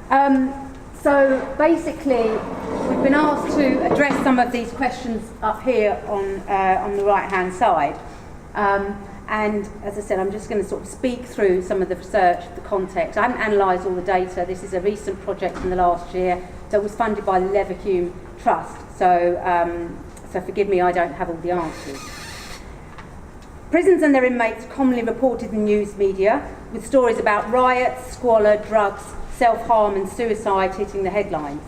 So basically, we've been asked to address some of these questions up here on the right-hand side. And as I said, I'm just going to sort of speak through some of the research, the context. I haven't analysed all the data. This is a recent project from the last year. So it was funded by the Leverhulme Trust. So forgive me, I don't have all the answers. Prisons and their inmates commonly reported in news media, with stories about riots, squalor, drugs, self-harm and suicide hitting the headlines.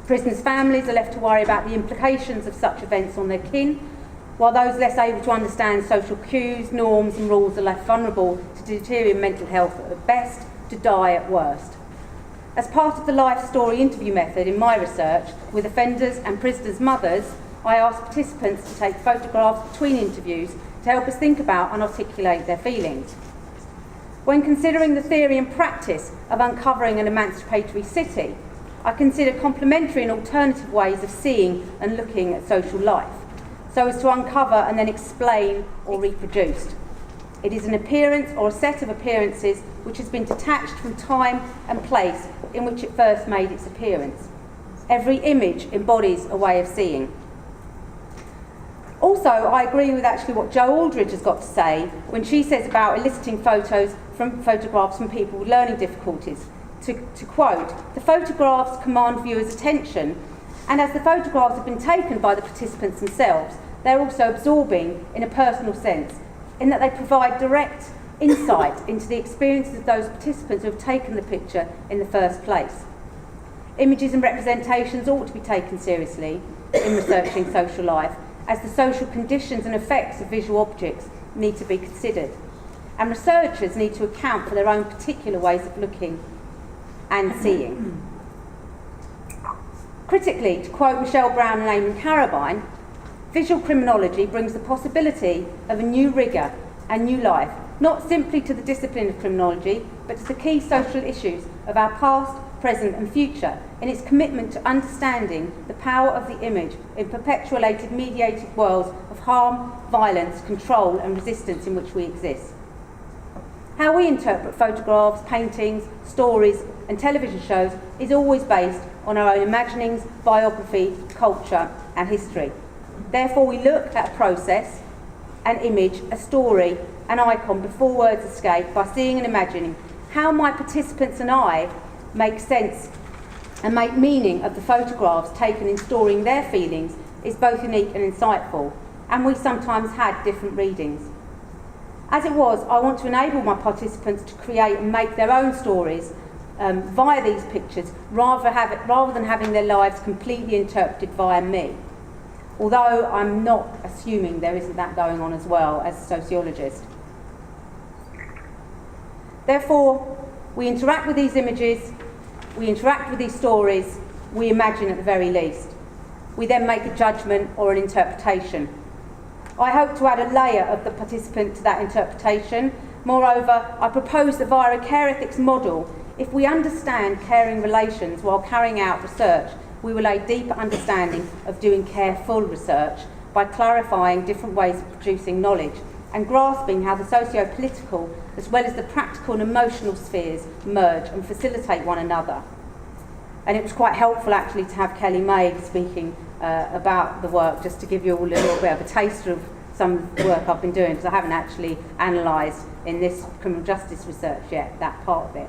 Prisoners' families are left to worry about the implications of such events on their kin, while those less able to understand social cues, norms and rules are left vulnerable to deteriorating mental health at best, to die at worst. As part of the life story interview method in my research with offenders and prisoners' mothers, I asked participants to take photographs between interviews to help us think about and articulate their feelings. When considering the theory and practice of uncovering an emancipatory city, I consider complementary and alternative ways of seeing and looking at social life, so as to uncover and then explain or reproduce. It is an appearance or a set of appearances which has been detached from time and place in which it first made its appearance. Every image embodies a way of seeing. Also, I agree with actually what Jo Aldridge has got to say when she says about eliciting photographs from people with learning difficulties. To quote, "The photographs command viewers' attention, and as the photographs have been taken by the participants themselves, they're also absorbing in a personal sense, in that they provide direct insight into the experiences of those participants who have taken the picture in the first place. Images and representations ought to be taken seriously in researching social life, as the social conditions and effects of visual objects need to be considered. And researchers need to account for their own particular ways of looking and seeing." Critically, to quote Michelle Brown and Eamon Carabine, "Visual criminology brings the possibility of a new rigour and new life, not simply to the discipline of criminology, but to the key social issues of our past, present and future, in its commitment to understanding the power of the image in perpetuated mediated worlds of harm, violence, control and resistance in which we exist. How we interpret photographs, paintings, stories and television shows is always based on our own imaginings, biography, culture and history. Therefore we look at a process, an image, a story, an icon before words escape by seeing and imagining how my participants and I make sense and make meaning of the photographs taken in storing their feelings is both unique and insightful, and we sometimes had different readings. As it was, I want to enable my participants to create and make their own stories via these pictures, rather than having their lives completely interpreted via me. Although I'm not assuming there isn't that going on as well as a sociologist. Therefore, we interact with these images, we interact with these stories, we imagine at the very least. We then make a judgment or an interpretation. I hope to add a layer of the participant to that interpretation. Moreover, I propose that via a care ethics model, if we understand caring relations while carrying out research, we will aid deeper understanding of doing careful research by clarifying different ways of producing knowledge and grasping how the socio-political as well as the practical and emotional spheres merge and facilitate one another. And it was quite helpful actually to have Kelly May speaking about the work, just to give you all a little bit of a taster of some of the work I've been doing, because I haven't actually analysed in this criminal justice research yet, that part of it.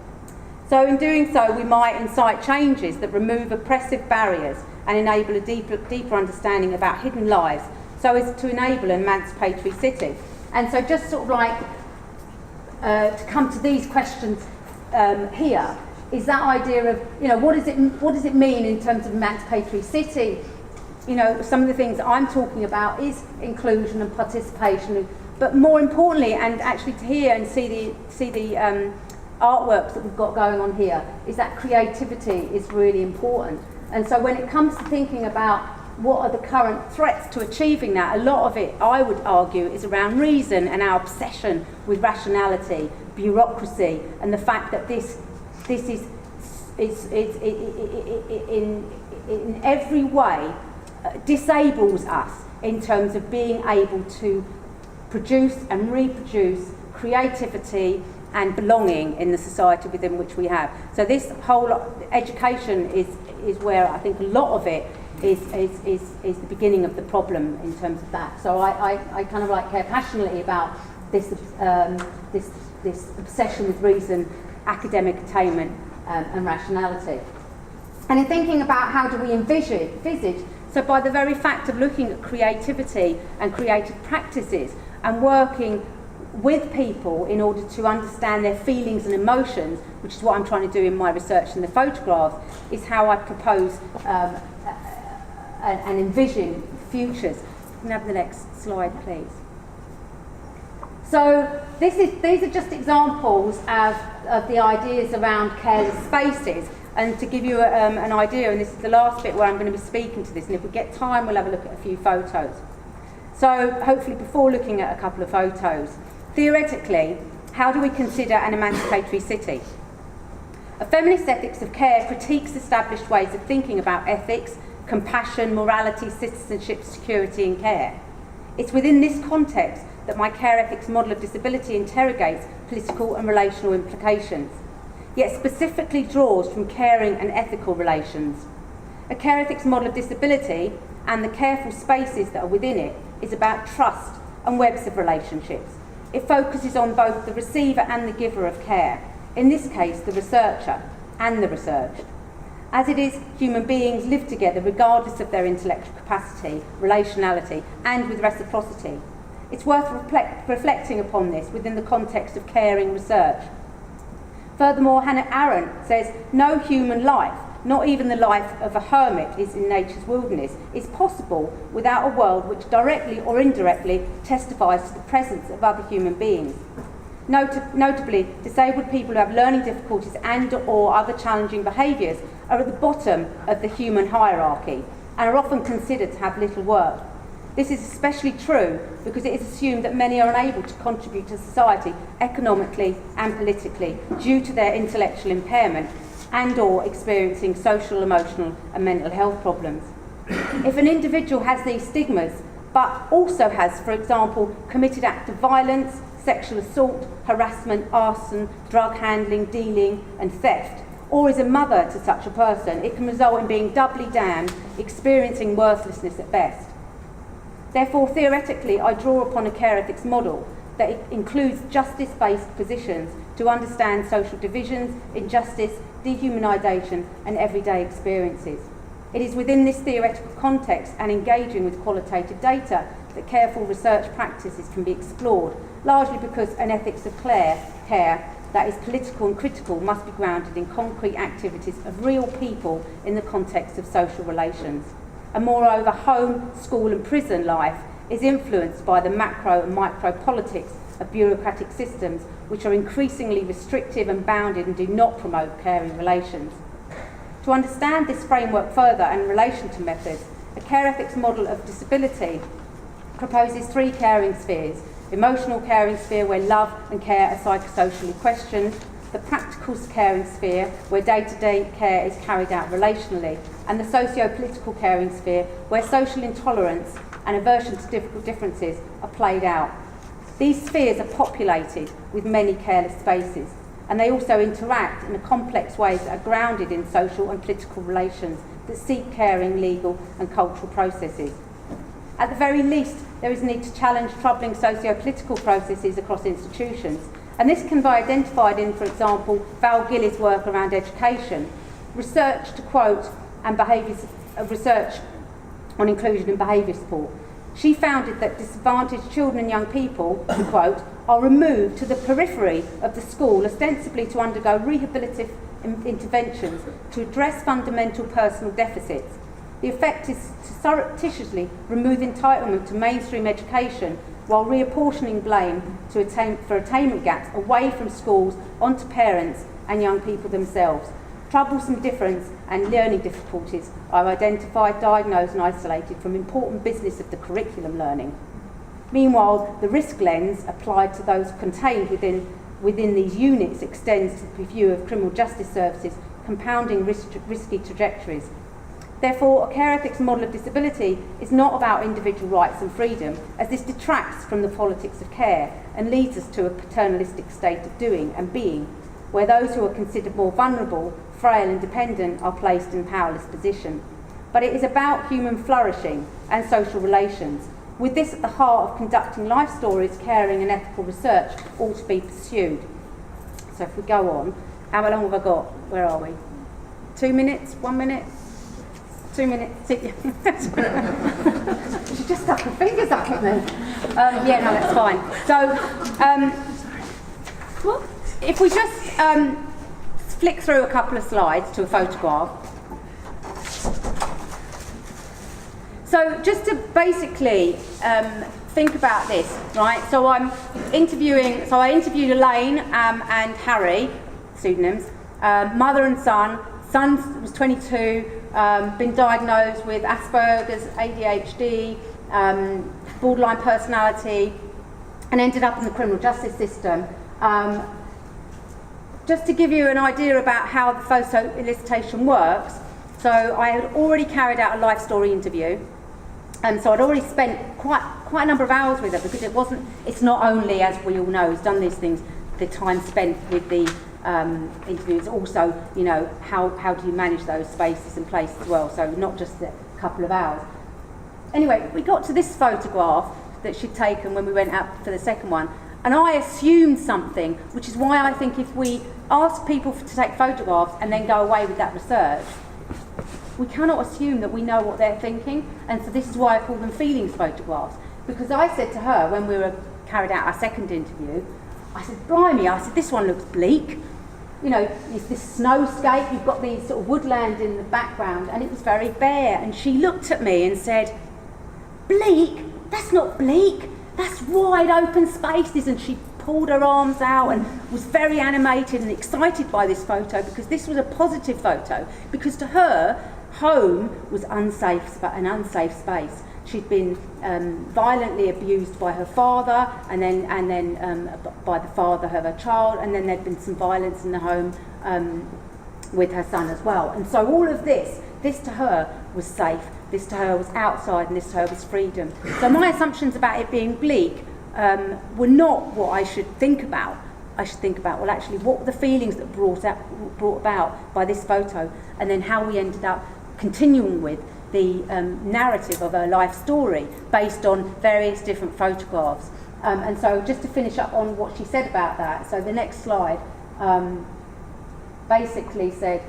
So in doing so, we might incite changes that remove oppressive barriers and enable a deeper understanding about hidden lives, so as to enable an emancipatory city. And so just sort of like to come to these questions here, is that idea of, you know, what does it mean in terms of emancipatory city? You know, some of the things that I'm talking about is inclusion and participation, but more importantly, and actually to hear and see the artworks that we've got going on here, is that creativity is really important. And so when it comes to thinking about what are the current threats to achieving that, a lot of it, I would argue, is around reason and our obsession with rationality, bureaucracy, and the fact that this is in every way disables us in terms of being able to produce and reproduce creativity and belonging in the society within which we have. So this whole education is where I think a lot of it is the beginning of the problem in terms of that. So I kind of care passionately about this obsession with reason, academic attainment, and rationality. And in thinking about how do we envisage, so by the very fact of looking at creativity and creative practices and working with people in order to understand their feelings and emotions, which is what I'm trying to do in my research in the photographs, is how I propose and envision futures. Can I have the next slide, please? So these are just examples of the ideas around careless spaces. And to give you an idea, and this is the last bit where I'm going to be speaking to this, and if we get time we'll have a look at a few photos. So hopefully before looking at a couple of photos, theoretically, how do we consider an emancipatory city? A feminist ethics of care critiques established ways of thinking about ethics, compassion, morality, citizenship, security and care. It's within this context that my care ethics model of disability interrogates political and relational implications, yet specifically draws from caring and ethical relations. A care ethics model of disability and the careful spaces that are within it is about trust and webs of relationships. It focuses on both the receiver and the giver of care, in this case the researcher and the researched. As it is, human beings live together regardless of their intellectual capacity, relationality and with reciprocity. It's worth reflecting upon this within the context of caring research. Furthermore, Hannah Arendt says, no human life, not even the life of a hermit is in nature's wilderness, is possible without a world which directly or indirectly testifies to the presence of other human beings. Notably, disabled people who have learning difficulties and or other challenging behaviours are at the bottom of the human hierarchy and are often considered to have little worth. This is especially true because it is assumed that many are unable to contribute to society economically and politically due to their intellectual impairment and or experiencing social, emotional and mental health problems. If an individual has these stigmas, but also has, for example, committed acts of violence, sexual assault, harassment, arson, drug handling, dealing and theft, or is a mother to such a person, it can result in being doubly damned, experiencing worthlessness at best. Therefore, theoretically, I draw upon a care ethics model that includes justice-based positions to understand social divisions, injustice, dehumanisation and everyday experiences. It is within this theoretical context and engaging with qualitative data that careful research practices can be explored, largely because an ethics of care that is political and critical must be grounded in concrete activities of real people in the context of social relations. And moreover, home, school and prison life is influenced by the macro and micro politics of bureaucratic systems which are increasingly restrictive and bounded and do not promote caring relations. To understand this framework further and in relation to methods, a care ethics model of disability proposes three caring spheres: emotional caring sphere where love and care are psychosocially questioned, the practical caring sphere where day-to-day care is carried out relationally, and the socio-political caring sphere where social intolerance and aversion to differences are played out. These spheres are populated with many careless spaces, and they also interact in a complex ways that are grounded in social and political relations that seek caring, legal and cultural processes. At the very least, there is a need to challenge troubling socio-political processes across institutions, and this can be identified in, for example, Val Gillis' work around education, research to quote, and research on inclusion and behaviour support. She founded that disadvantaged children and young people, to quote, are removed to the periphery of the school ostensibly to undergo rehabilitative interventions to address fundamental personal deficits. The effect is to surreptitiously remove entitlement to mainstream education while reapportioning blame for attainment gaps away from schools onto parents and young people themselves. Troublesome difference and learning difficulties are identified, diagnosed and isolated from important business of the curriculum learning. Meanwhile, the risk lens applied to those contained within these units extends to the review of criminal justice services, compounding risky trajectories. Therefore, a care ethics model of disability is not about individual rights and freedom, as this detracts from the politics of care and leads us to a paternalistic state of doing and being, where those who are considered more vulnerable, frail and dependent are placed in powerless position. But it is about human flourishing and social relations. With this at the heart of conducting life stories, caring and ethical research ought to be pursued. So if we go on, how long have I got? Where are we? 2 minutes? 1 minute? 2 minutes? She just stuck her fingers up at me. Yeah, no, that's fine. So, if we just flick through a couple of slides to a photograph. So just to basically think about this, right? So I interviewed Elaine and Harry, pseudonyms, mother and son. Son was 22, been diagnosed with Asperger's, ADHD, borderline personality, and ended up in the criminal justice system. Just to give you an idea about how the photo elicitation works, so I had already carried out a life story interview, and so I'd already spent quite a number of hours with her, because it's not only, as we all know, who's done these things, the time spent with the interviews, also, you know, how do you manage those spaces and places as well, so not just a couple of hours. Anyway, we got to this photograph that she'd taken when we went out for the second one, and I assumed something, which is why I think if we ask people to take photographs and then go away with that research, we cannot assume that we know what they're thinking, and so this is why I call them feelings photographs, because I said to her when we carried out our second interview, I said, blimey, I said, this one looks bleak. You know, it's this snowscape, you've got these sort of woodland in the background, and it was very bare. And she looked at me and said, bleak? That's not bleak, that's wide open spaces. And she pulled her arms out and was very animated and excited by this photo, because this was a positive photo, because to her, home was an unsafe space. She'd been violently abused by her father, and then by the father of her child, and then there'd been some violence in the home with her son as well. And so all of this to her was safe, this to her was outside, and this to her was freedom. So my assumptions about it being bleak were not what I should think about. I should think about, well, actually, what were the feelings that brought about by this photo, and then how we ended up continuing with the narrative of her life story based on various different photographs. And so just to finish up on what she said about that, so the next slide basically said,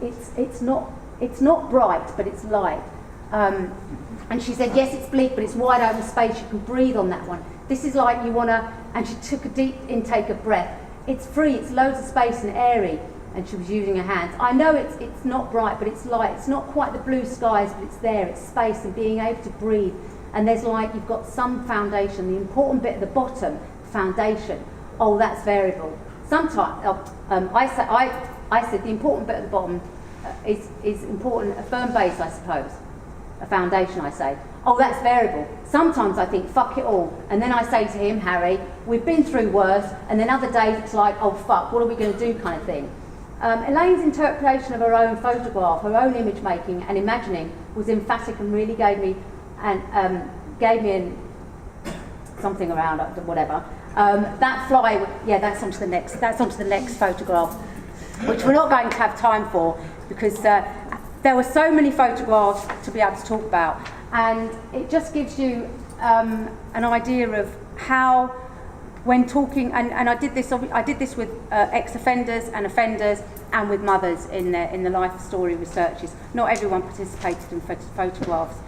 it's not bright, but it's light. And she said, yes, it's bleak, but it's wide open space, you can breathe on that one. This is like you want to, and she took a deep intake of breath. It's free, it's loads of space and airy. And she was using her hands. I know it's not bright, but it's light. It's not quite the blue skies, but it's there. It's space and being able to breathe. And there's like, you've got some foundation. The important bit at the bottom, foundation. Oh, that's variable. Sometimes, I said the important bit at the bottom is important, a firm base, I suppose. A foundation, I say. Oh, that's variable. Sometimes I think, fuck it all. And then I say to him, Harry, we've been through worse. And then other days it's like, oh, fuck, what are we going to do kind of thing. Elaine's interpretation of her own photograph, her own image making and imagining was emphatic and really gave me something around whatever. That fly, yeah, that's onto the next photograph, which we're not going to have time for, because there were so many photographs to be able to talk about, and it just gives you an idea of how, when talking, and I did this with ex-offenders and offenders, and with mothers in the life story researches. Not everyone participated in photographs,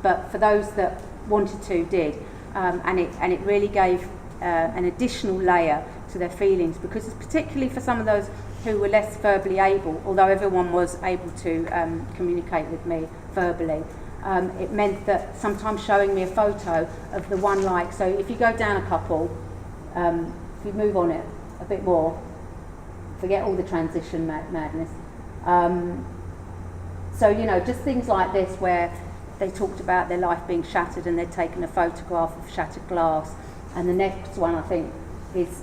but for those that wanted to, did, and it really gave an additional layer to their feelings, because particularly for some of those who were less verbally able, although everyone was able to communicate with me verbally. It meant that sometimes showing me a photo of the one like, so if you go down a couple, if you move on it a bit more, forget all the transition madness. So, you know, just things like this where they talked about their life being shattered and they'd taken a photograph of shattered glass. And the next one, I think, is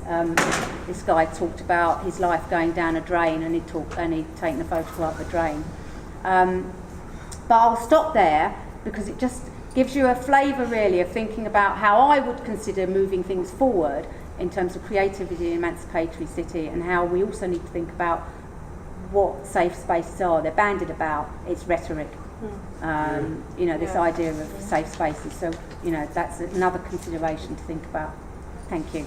this guy talked about his life going down a drain, and he'd taken a photograph of a drain. But I'll stop there because it just gives you a flavour really of thinking about how I would consider moving things forward in terms of creativity and emancipatory city, and how we also need to think about what safe spaces are. They're bandied about, it's rhetoric. This idea of safe spaces. So, that's another consideration to think about. Thank you.